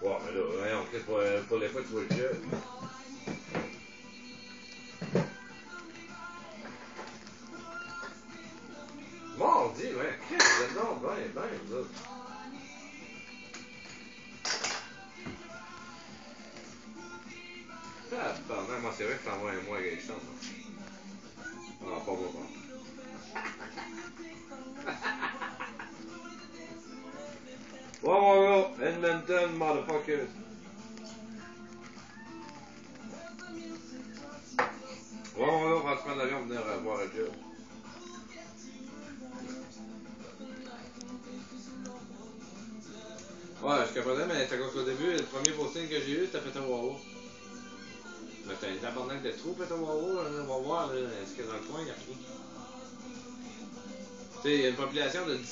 Ouais, mais là, voyons, Chris, pour les fois, tu vois le jeu. Mardi, ouais, Chris, vous êtes donc ben, vous autres. Ah, pardon, moi, c'est vrai que ça envoie un mois à Gaëtan. Ah, pas moi, pas. Ouais, mon gars, Edmonton, motherfuckers. Ouais, mon gars, on va se prendre l'avion, venir voir le job. Ouais, je capotais, mais c'est à cause qu'au début, le premier posting que j'ai eu, c'était fait un Wawa. Mais t'as un tabarnak de trous, fait un Wawa, on va voir, là, est-ce que dans le coin, il y a rien. Tu sais, il y a une population de 17